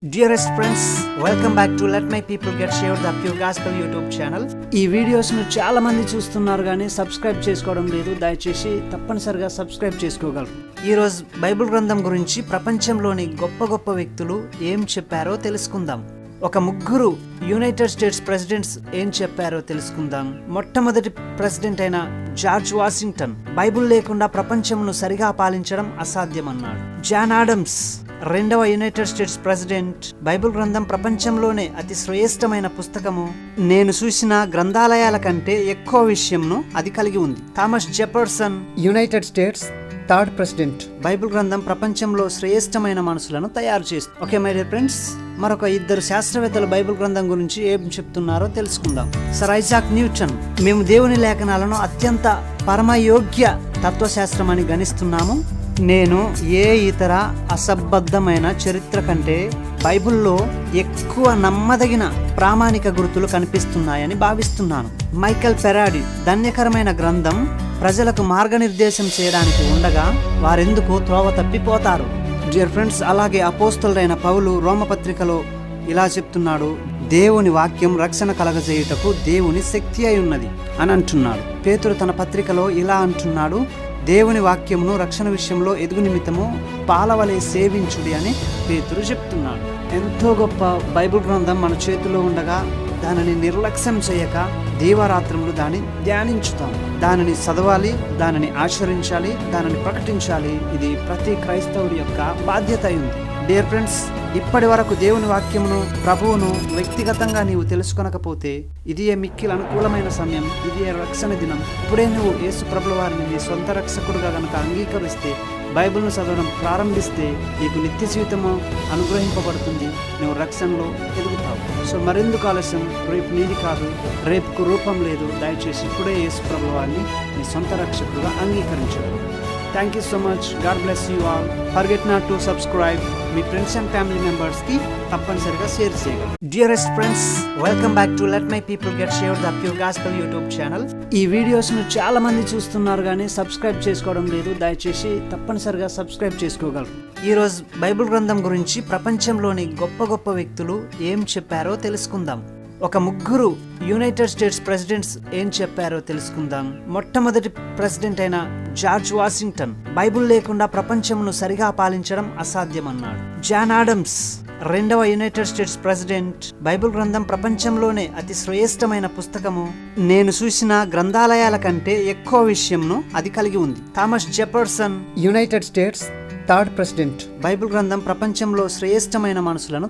Dearest friends, welcome back to Let My People Get Saved, the Pure Gospel YouTube channel. ఈ videos ను చాలా మంది చూస్తున్నారు కానీ సబ్స్క్రైబ్ చేసుకోవడం లేదు. దయచేసి తప్పనిసరిగా సబ్స్క్రైబ్ చేసుకోగలరు. ఈ రోజు బైబిల్ గ్రంథం గురించి ప్రపంచంలోని గొప్ప గొప్ప వ్యక్తులు ఏం చెప్పారో తెలుసుకుందాం. ఒక ముగ్గురు యునైటెడ్ స్టేట్స్ ప్రెసిడెంట్స్ ఏం చెప్పారో తెలుసుకుందాం. మొట్టమొదటి ప్రెసిడెంట్ అయిన జార్జ్ వాషింగ్టన్ బైబిల్ లేకుండా ప్రపంచంను సరిగా పాలించడం అసాధ్యమన్నాడు. జాన్ ఆడమ్స్ రెండవ యునైటెడ్ స్టేట్స్ ప్రెసిడెంట్ బైబిల్ గ్రంథం ప్రపంచంలోనే అతి శ్రేష్టమైన పుస్తకము, నేను చూసిన గ్రంథాలయాల కంటే ఎక్కువ విషయంను అది కలిగి ఉంది. Thomas Jefferson United states third president Bible గ్రంథం ప్రపంచంలో శ్రేష్టమైన మనుషులను తయారు చేస్తుంది. ఓకే మై డియర్ ఫ్రెండ్స్, మరొక ఇద్దరు శాస్త్రవేత్తలు బైబిల్ గ్రంథం గురించి ఏం చెప్తున్నారో తెలుసుకుందాం. సర్ ఐజాక్ న్యూటన్, మేము దేవుని లేఖనాలను అత్యంత పరమయోగ్య తత్వశాస్త్రం అని గణిస్తున్నాము. నేను ఏ ఇతర అసంబద్ధమైన చరిత్ర కంటే బైబిల్లో ఎక్కువ నమ్మదగిన ప్రామాణిక గుర్తులు కనిపిస్తున్నాయని భావిస్తున్నాను. మైకెల్ ఫెరాడి, ధన్యకరమైన గ్రంథం ప్రజలకు మార్గనిర్దేశం చేయడానికి ఉండగా వారెందుకు త్రోవ తప్పిపోతారు. డియర్ ఫ్రెండ్స్, అలాగే అపోస్తలుడైన పౌలు రోమపత్రికలో ఇలా చెప్తున్నాడు, దేవుని వాక్యం రక్షణ కలగజేయుటకు దేవుని శక్తి అయి ఉన్నది అని అంటున్నాడు. పేతురు తన పత్రికలో ఇలా అంటున్నాడు, దేవుని వాక్యమును రక్షణ విషయంలో ఎదుగు నిమిత్తము పాలవలే సేవించుడి అని పేతురు చెప్తున్నాడు. ఎంతో గొప్ప బైబిల్ గ్రంథం మన చేతిలో ఉండగా దానిని నిర్లక్ష్యం చేయక దీవారాత్రములు దాన్ని ధ్యానించుతాం. దానిని చదవాలి, దానిని ఆచరించాలి, దానిని ప్రకటించాలి. ఇది ప్రతి క్రైస్తవుడి యొక్క బాధ్యత అయింది. డియర్ ఫ్రెండ్స్, ఇప్పటి వరకు దేవుని వాక్యమును, ప్రభువును వ్యక్తిగతంగా నీవు తెలుసుకొనకపోతే ఇది మిక్కిలి అనుకూలమైన సమయం. ఇది రక్షణ దినం. ఇప్పుడే నువ్వు యేసు ప్రభుల వారిని నీ సొంత రక్షకుడుగా గనక అంగీకరిస్తే, బైబిల్ను చదవడం ప్రారంభిస్తే నీకు నిత్య జీవితము అనుగ్రహింపబడుతుంది. నువ్వు రక్షణలో ఎదుగుతావు. సో మరెందుకు ఆలస్యం? రేపు నీది కాదు, రేపుకు రూపం లేదు. దయచేసి ఇప్పుడే యేసు ప్రభుల వారిని నీ సొంత రక్షకుడుగా అంగీకరించగలరు. Thank you so much. God bless you all. Forget not to subscribe. Me friends and family members కి తప్పనిసరిగా షేర్ చేయగలరు. Dearest friends, welcome back to let my people get saved, the pure gospel YouTube channel. ఈ videos ను చాలా మంది చూస్తున్నారు కానీ subscribe చేసుకోవడం లేదు. దయచేసి తప్పనిసరిగా సబ్స్క్రైబ్ చేసుకోగలరు. ఈ రోజు బైబిల్ గ్రంథం గురించి ప్రపంచంలోని గొప్ప గొప్ప వ్యక్తులు ఏం చెప్పారో తెలుసుకుందాం. ఒక ముగ్గురు యునైటెడ్ స్టేట్స్ ప్రెసిడెంట్స్ ఏం చెప్పారో తెలుసుకుందాం. మొట్టమొదటి ప్రెసిడెంట్ అయిన జార్జ్ వాషింగ్టన్ బైబిల్ లేకుండా ప్రపంచమును సరిగా పాలించడం అసాధ్యమన్నాడు. జాన్ ఆడమ్స్ రెండవ యునైటెడ్ స్టేట్స్ ప్రెసిడెంట్ బైబిల్ గ్రంథం ప్రపంచంలోనే అతి శ్రేష్టమైన పుస్తకము, నేను చూసిన గ్రంథాలయాల కంటే ఎక్కువ విషయంను అది కలిగి ఉంది. Thomas Jefferson United states third president Bible గ్రంథం ప్రపంచంలో శ్రేష్టమైన మనుషులను